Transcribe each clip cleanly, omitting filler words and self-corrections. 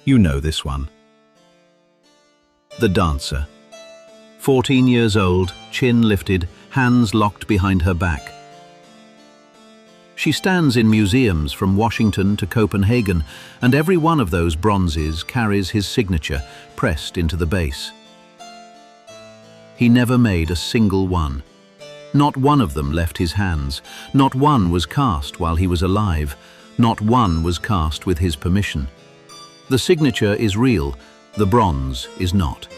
You know this one. The dancer. 14 years old, chin lifted, hands locked behind her back. She stands in museums from Washington to Copenhagen, and every one of those bronzes carries his signature pressed into the base. He never made a single one. Not one of them left his hands. Not one was cast while he was alive. Not one was cast with his permission. The signature is real, the bronze is not.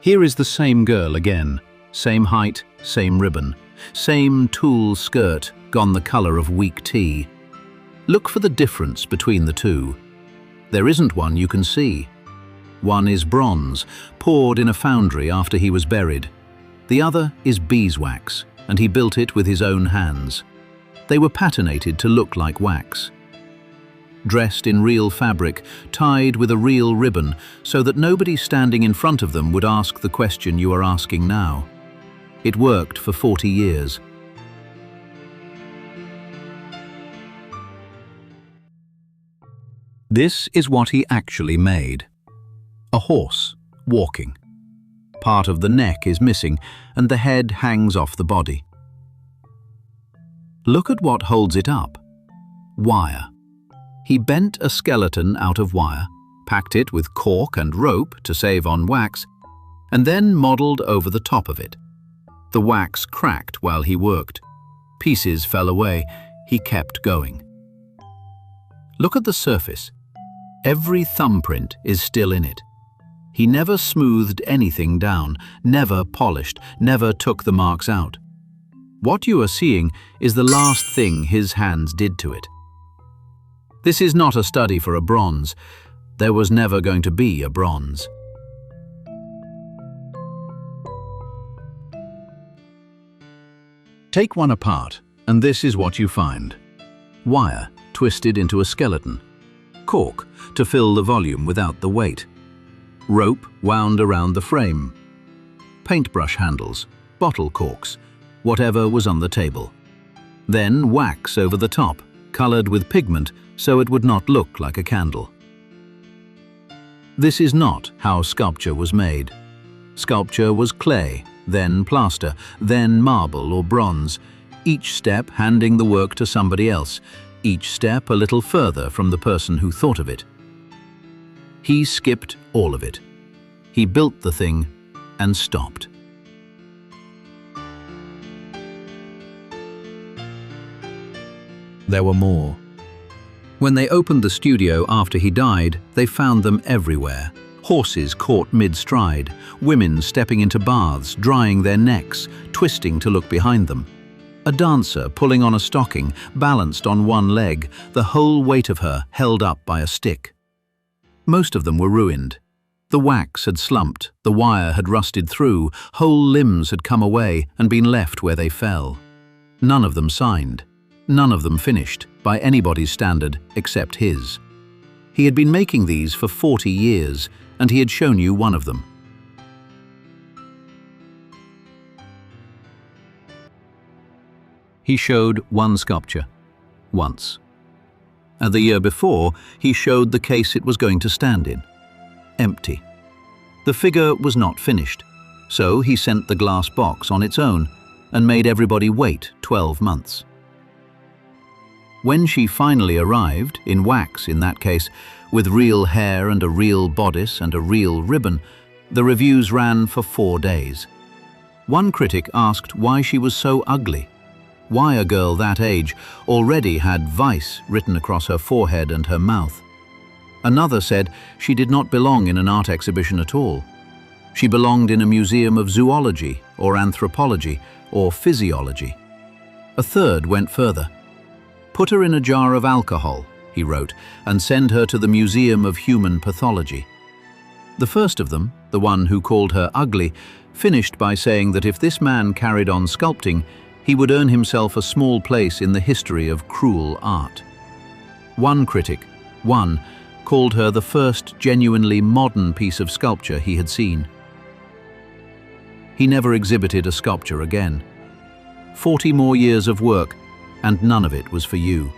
Here is the same girl again, same height, same ribbon, same tulle skirt gone the color of weak tea. Look for the difference between the two. There isn't one you can see. One is bronze, poured in a foundry after he was buried. The other is beeswax, and he built it with his own hands. They were patinated to look like wax. Dressed in real fabric, tied with a real ribbon, so that nobody standing in front of them would ask the question you are asking now. It worked for 40 years. This is what he actually made. A horse, walking. Part of the neck is missing, and the head hangs off the body. Look at what holds it up. Wire. He bent a skeleton out of wire, packed it with cork and rope to save on wax, and then modelled over the top of it. The wax cracked while he worked. Pieces fell away. He kept going. Look at the surface. Every thumbprint is still in it. He never smoothed anything down, never polished, never took the marks out. What you are seeing is the last thing his hands did to it. This is not a study for a bronze. There was never going to be a bronze. Take one apart, and this is what you find. Wire twisted into a skeleton. Cork to fill the volume without the weight. Rope wound around the frame. Paintbrush handles, bottle corks, whatever was on the table. Then wax over the top, colored with pigment so it would not look like a candle. This is not how sculpture was made. Sculpture was clay, then plaster, then marble or bronze, each step handing the work to somebody else, each step a little further from the person who thought of it. He skipped all of it. He built the thing and stopped. There were more. When they opened the studio after he died, they found them everywhere. Horses caught mid-stride, women stepping into baths, drying their necks, twisting to look behind them. A dancer pulling on a stocking, balanced on one leg, the whole weight of her held up by a stick. Most of them were ruined. The wax had slumped, the wire had rusted through, whole limbs had come away and been left where they fell. None of them signed. None of them finished, by anybody's standard except his. He had been making these for 40 years, and he had shown you one of them. He showed one sculpture, once. And the year before, he showed the case it was going to stand in. Empty. The figure was not finished, so he sent the glass box on its own and made everybody wait 12 months. When she finally arrived, in wax in that case, with real hair and a real bodice and a real ribbon, the reviews ran for 4 days. One critic asked why she was so ugly, why a girl that age already had vice written across her forehead and her mouth. Another said she did not belong in an art exhibition at all. She belonged in a museum of zoology or anthropology or physiology. A third went further. Put her in a jar of alcohol, he wrote, and send her to the Museum of Human Pathology. The first of them, the one who called her ugly, finished by saying that if this man carried on sculpting, he would earn himself a small place in the history of cruel art. One critic, called her the first genuinely modern piece of sculpture he had seen. He never exhibited a sculpture again. 40 more years of work, and none of it was for you.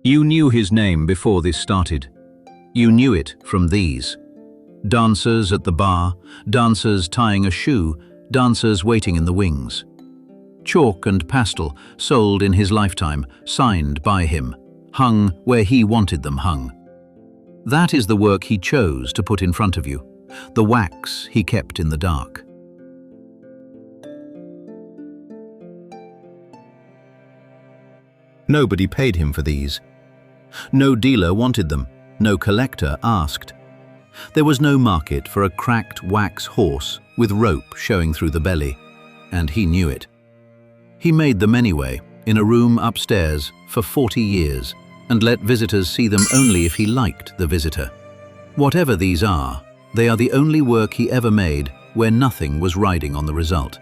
You knew his name before this started. You knew it from these. Dancers at the bar, dancers tying a shoe, dancers waiting in the wings. Chalk and pastel, sold in his lifetime, signed by him, hung where he wanted them hung. That is the work he chose to put in front of you, the wax he kept in the dark. Nobody paid him for these. No dealer wanted them, no collector asked. There was no market for a cracked wax horse with rope showing through the belly, and he knew it. He made them anyway, in a room upstairs, for 40 years, and let visitors see them only if he liked the visitor. Whatever these are, they are the only work he ever made where nothing was riding on the result.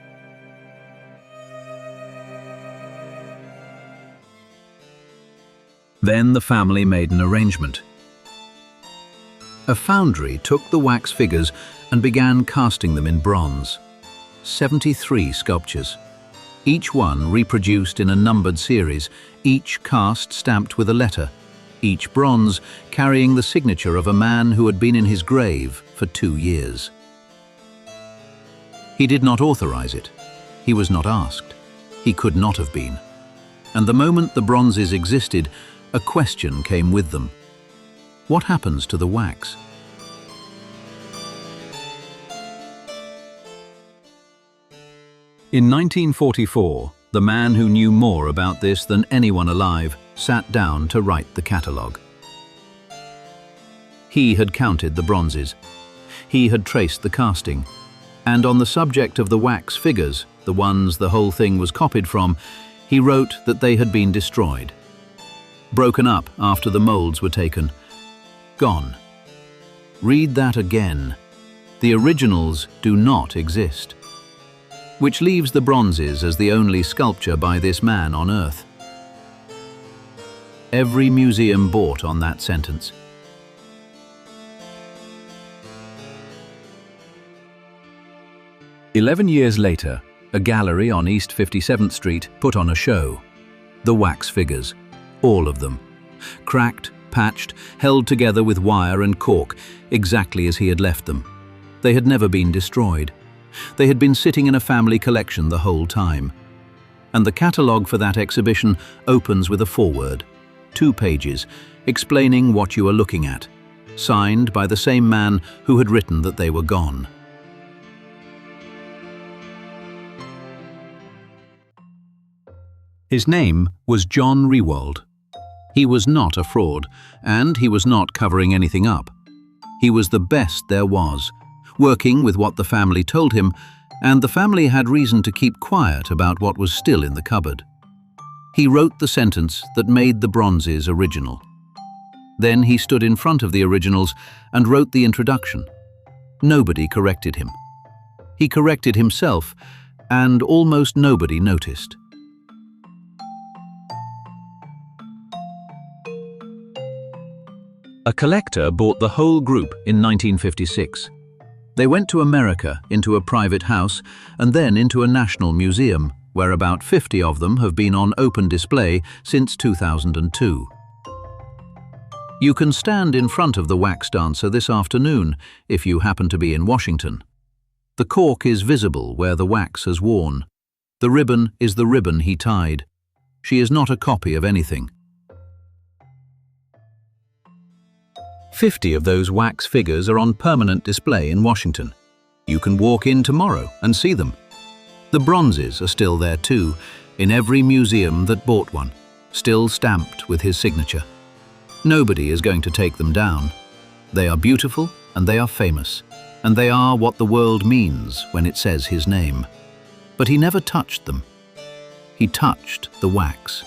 Then the family made an arrangement. A foundry took the wax figures and began casting them in bronze. 73 sculptures. Each one reproduced in a numbered series, each cast stamped with a letter, each bronze carrying the signature of a man who had been in his grave for 2 years. He did not authorize it. He was not asked. He could not have been. And the moment the bronzes existed, a question came with them. What happens to the wax? In 1944, the man who knew more about this than anyone alive sat down to write the catalogue. He had counted the bronzes. He had traced the casting. And on the subject of the wax figures, the ones the whole thing was copied from, he wrote that they had been destroyed. Broken up after the molds were taken. Gone. Read that again. The originals do not exist. Which leaves the bronzes as the only sculpture by this man on Earth. Every museum bought on that sentence. "11 years later, a gallery on East 57th Street put on a show. The wax figures. All of them. Cracked, patched, held together with wire and cork, exactly as he had left them. They had never been destroyed. They had been sitting in a family collection the whole time. And the catalogue for that exhibition opens with a foreword, 2 pages, explaining what you are looking at, signed by the same man who had written that they were gone. His name was John Rewald. He was not a fraud, and he was not covering anything up. He was the best there was, working with what the family told him, and the family had reason to keep quiet about what was still in the cupboard. He wrote the sentence that made the bronzes original. Then he stood in front of the originals and wrote the introduction. Nobody corrected him. He corrected himself, and almost nobody noticed. A collector bought the whole group in 1956. They went to America, into a private house, and then into a national museum, where about 50 of them have been on open display since 2002. You can stand in front of the wax dancer this afternoon, if you happen to be in Washington. The cork is visible where the wax has worn. The ribbon is the ribbon he tied. She is not a copy of anything. 50 of those wax figures are on permanent display in Washington. You can walk in tomorrow and see them. The bronzes are still there too, in every museum that bought one, still stamped with his signature. Nobody is going to take them down. They are beautiful and they are famous, and they are what the world means when it says his name. But he never touched them. He touched the wax.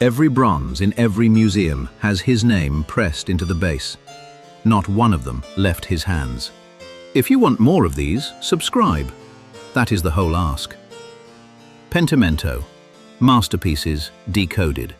Every bronze in every museum has his name pressed into the base. Not one of them left his hands. If you want more of these, subscribe. That is the whole ask. Pentimento, Masterpieces Decoded.